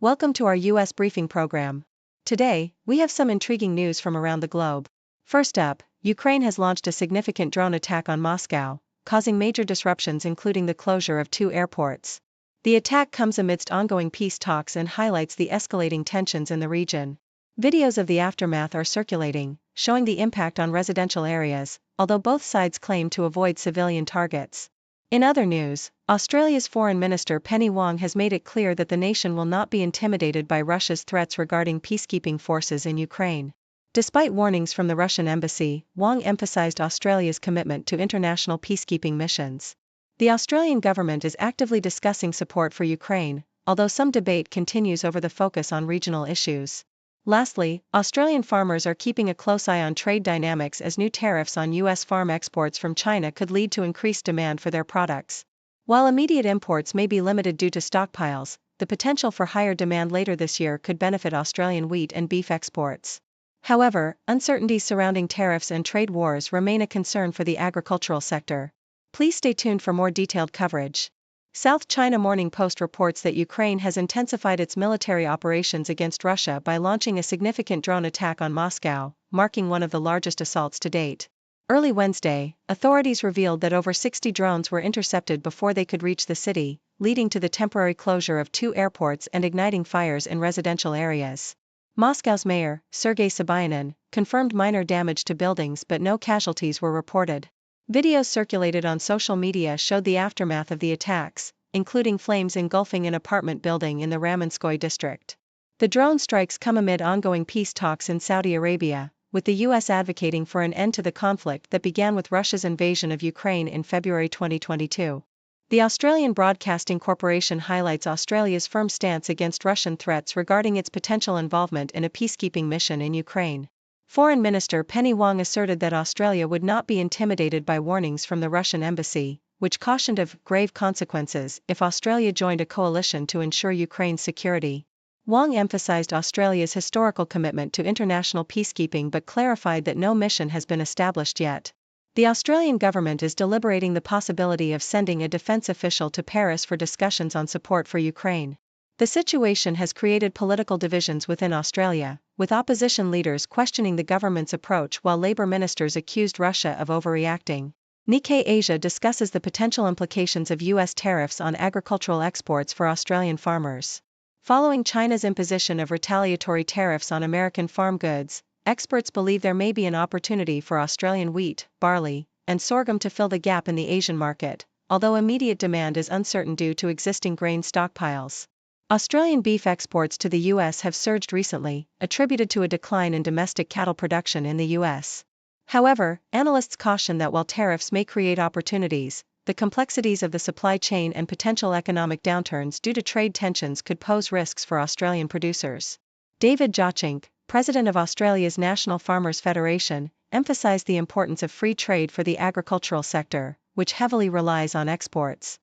Welcome to our U.S. briefing program. Today, we have some intriguing news from around the globe. First up, Ukraine has launched a significant drone attack on Moscow, causing major disruptions including the closure of 2 airports. The attack comes amidst ongoing peace talks and highlights the escalating tensions in the region. Videos of the aftermath are circulating, showing the impact on residential areas, although both sides claim to avoid civilian targets. In other news, Australia's Foreign Minister Penny Wong has made it clear that the nation will not be intimidated by Russia's threats regarding peacekeeping forces in Ukraine. Despite warnings from the Russian embassy, Wong emphasized Australia's commitment to international peacekeeping missions. The Australian government is actively discussing support for Ukraine, although some debate continues over the focus on regional issues. Lastly, Australian farmers are keeping a close eye on trade dynamics as new tariffs on U.S. farm exports from China could lead to increased demand for their products. While immediate imports may be limited due to stockpiles, the potential for higher demand later this year could benefit Australian wheat and beef exports. However, uncertainties surrounding tariffs and trade wars remain a concern for the agricultural sector. Please stay tuned for more detailed coverage. South China Morning Post reports that Ukraine has intensified its military operations against Russia by launching a significant drone attack on Moscow, marking one of the largest assaults to date. Early Wednesday, authorities revealed that over 60 drones were intercepted before they could reach the city, leading to the temporary closure of 2 airports and igniting fires in residential areas. Moscow's mayor, Sergei Sobyanin, confirmed minor damage to buildings but no casualties were reported. Videos circulated on social media showed the aftermath of the attacks, including flames engulfing an apartment building in the Ramenskoye district. The drone strikes come amid ongoing peace talks in Saudi Arabia, with the U.S. advocating for an end to the conflict that began with Russia's invasion of Ukraine in February 2022. The Australian Broadcasting Corporation highlights Australia's firm stance against Russian threats regarding its potential involvement in a peacekeeping mission in Ukraine. Foreign Minister Penny Wong asserted that Australia would not be intimidated by warnings from the Russian embassy, which cautioned of grave consequences if Australia joined a coalition to ensure Ukraine's security. Wong emphasized Australia's historical commitment to international peacekeeping but clarified that no mission has been established yet. The Australian government is deliberating the possibility of sending a defence official to Paris for discussions on support for Ukraine. The situation has created political divisions within Australia, with opposition leaders questioning the government's approach while Labour ministers accused Russia of overreacting. Nikkei Asia discusses the potential implications of U.S. tariffs on agricultural exports for Australian farmers. Following China's imposition of retaliatory tariffs on American farm goods, experts believe there may be an opportunity for Australian wheat, barley, and sorghum to fill the gap in the Asian market, although immediate demand is uncertain due to existing grain stockpiles. Australian beef exports to the U.S. have surged recently, attributed to a decline in domestic cattle production in the U.S. However, analysts caution that while tariffs may create opportunities, the complexities of the supply chain and potential economic downturns due to trade tensions could pose risks for Australian producers. David Jochink, president of Australia's National Farmers Federation, emphasized the importance of free trade for the agricultural sector, which heavily relies on exports.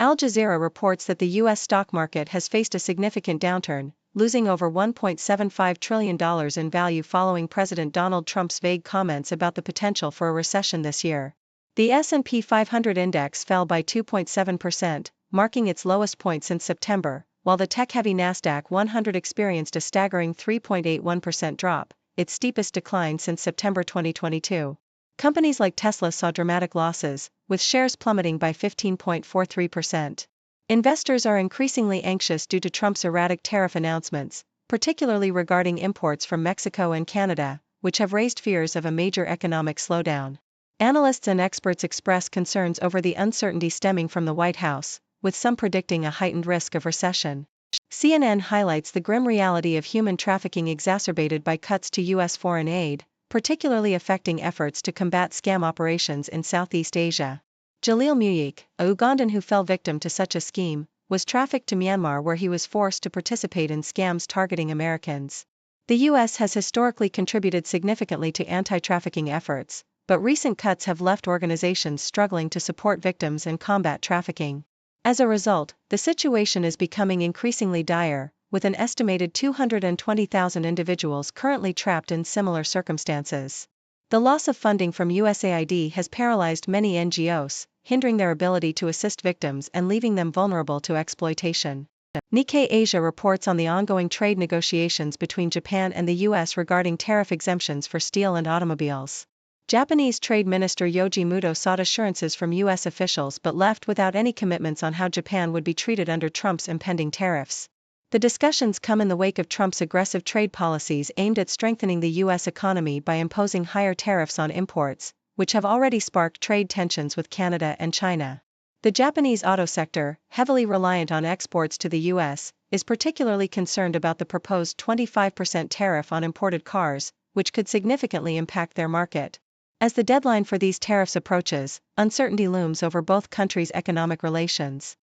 Al Jazeera reports that the U.S. stock market has faced a significant downturn, losing over $1.75 trillion in value following President Donald Trump's vague comments about the potential for a recession this year. The S&P 500 index fell by 2.7%, marking its lowest point since September, while the tech-heavy Nasdaq 100 experienced a staggering 3.81% drop, its steepest decline since September 2022. Companies like Tesla saw dramatic losses, with shares plummeting by 15.43%. Investors are increasingly anxious due to Trump's erratic tariff announcements, particularly regarding imports from Mexico and Canada, which have raised fears of a major economic slowdown. Analysts and experts express concerns over the uncertainty stemming from the White House, with some predicting a heightened risk of recession. CNN highlights the grim reality of human trafficking exacerbated by cuts to U.S. foreign aid, particularly affecting efforts to combat scam operations in Southeast Asia. Jalil Muyik, a Ugandan who fell victim to such a scheme, was trafficked to Myanmar where he was forced to participate in scams targeting Americans. The U.S. has historically contributed significantly to anti-trafficking efforts, but recent cuts have left organizations struggling to support victims and combat trafficking. As a result, the situation is becoming increasingly dire, with an estimated 220,000 individuals currently trapped in similar circumstances. The loss of funding from USAID has paralyzed many NGOs, hindering their ability to assist victims and leaving them vulnerable to exploitation. Nikkei Asia reports on the ongoing trade negotiations between Japan and the US regarding tariff exemptions for steel and automobiles. Japanese Trade Minister Yoji Muto sought assurances from US officials but left without any commitments on how Japan would be treated under Trump's impending tariffs. The discussions come in the wake of Trump's aggressive trade policies aimed at strengthening the U.S. economy by imposing higher tariffs on imports, which have already sparked trade tensions with Canada and China. The Japanese auto sector, heavily reliant on exports to the U.S., is particularly concerned about the proposed 25% tariff on imported cars, which could significantly impact their market. As the deadline for these tariffs approaches, uncertainty looms over both countries' economic relations.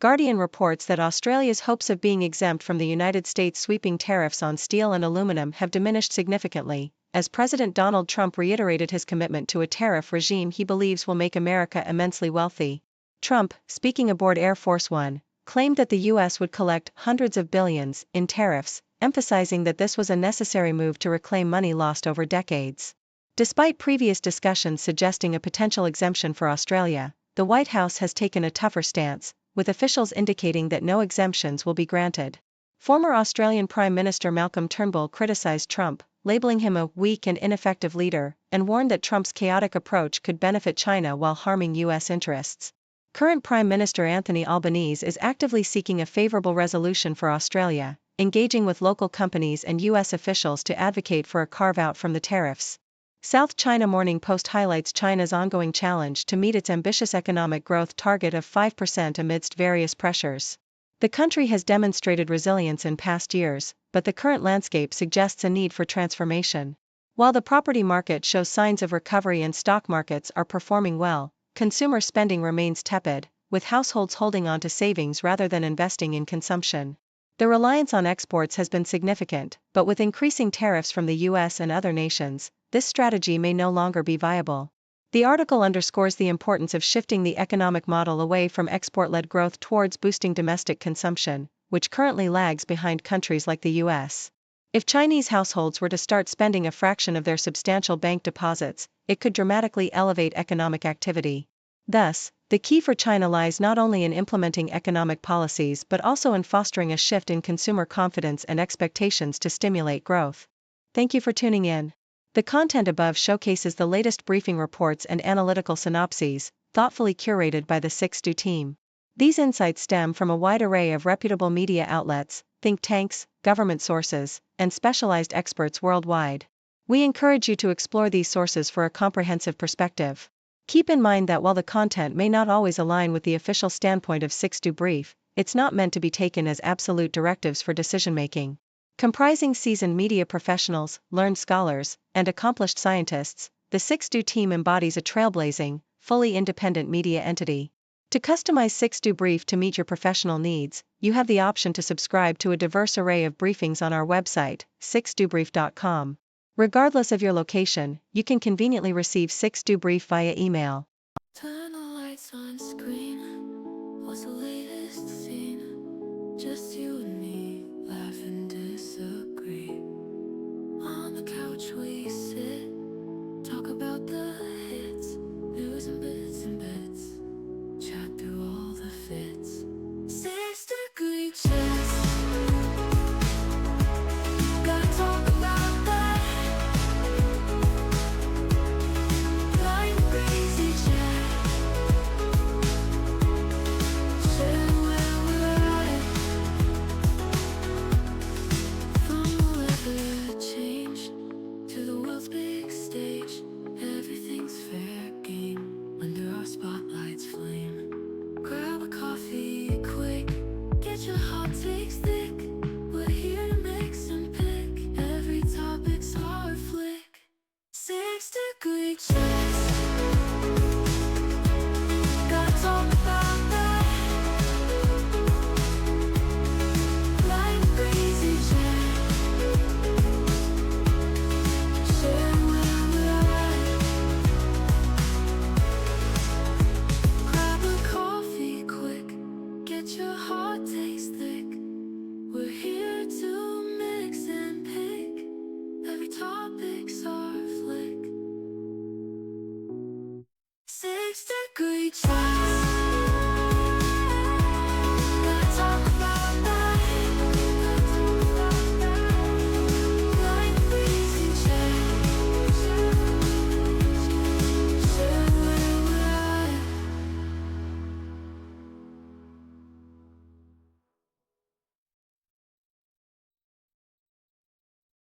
Guardian reports that Australia's hopes of being exempt from the United States' sweeping tariffs on steel and aluminum have diminished significantly, as President Donald Trump reiterated his commitment to a tariff regime he believes will make America immensely wealthy. Trump, speaking aboard Air Force One, claimed that the U.S. would collect hundreds of billions in tariffs, emphasizing that this was a necessary move to reclaim money lost over decades. Despite previous discussions suggesting a potential exemption for Australia, the White House has taken a tougher stance, with officials indicating that no exemptions will be granted. Former Australian Prime Minister Malcolm Turnbull criticized Trump, labeling him a weak and ineffective leader, and warned that Trump's chaotic approach could benefit China while harming U.S. interests. Current Prime Minister Anthony Albanese is actively seeking a favorable resolution for Australia, engaging with local companies and U.S. officials to advocate for a carve-out from the tariffs. South China Morning Post highlights China's ongoing challenge to meet its ambitious economic growth target of 5% amidst various pressures. The country has demonstrated resilience in past years, but the current landscape suggests a need for transformation. While the property market shows signs of recovery and stock markets are performing well, consumer spending remains tepid, with households holding on to savings rather than investing in consumption. The reliance on exports has been significant, but with increasing tariffs from the US and other nations, this strategy may no longer be viable. The article underscores the importance of shifting the economic model away from export-led growth towards boosting domestic consumption, which currently lags behind countries like the US. If Chinese households were to start spending a fraction of their substantial bank deposits, it could dramatically elevate economic activity. Thus, the key for China lies not only in implementing economic policies but also in fostering a shift in consumer confidence and expectations to stimulate growth. Thank you for tuning in. The content above showcases the latest briefing reports and analytical synopses, thoughtfully curated by the 6Do team. These insights stem from a wide array of reputable media outlets, think tanks, government sources, and specialized experts worldwide. We encourage you to explore these sources for a comprehensive perspective. Keep in mind that while the content may not always align with the official standpoint of 6Do Brief, it's not meant to be taken as absolute directives for decision-making. Comprising seasoned media professionals, learned scholars, and accomplished scientists, the 6Do team embodies a trailblazing, fully independent media entity. To customize 6Do Brief to meet your professional needs, you have the option to subscribe to a diverse array of briefings on our website, 6dobrief.com. Regardless of your location, you can conveniently receive 6Do Brief via email. Turn the lights on screen. What's the latest scene? Just you and me, laugh and disagree. On the couch we sit, talk about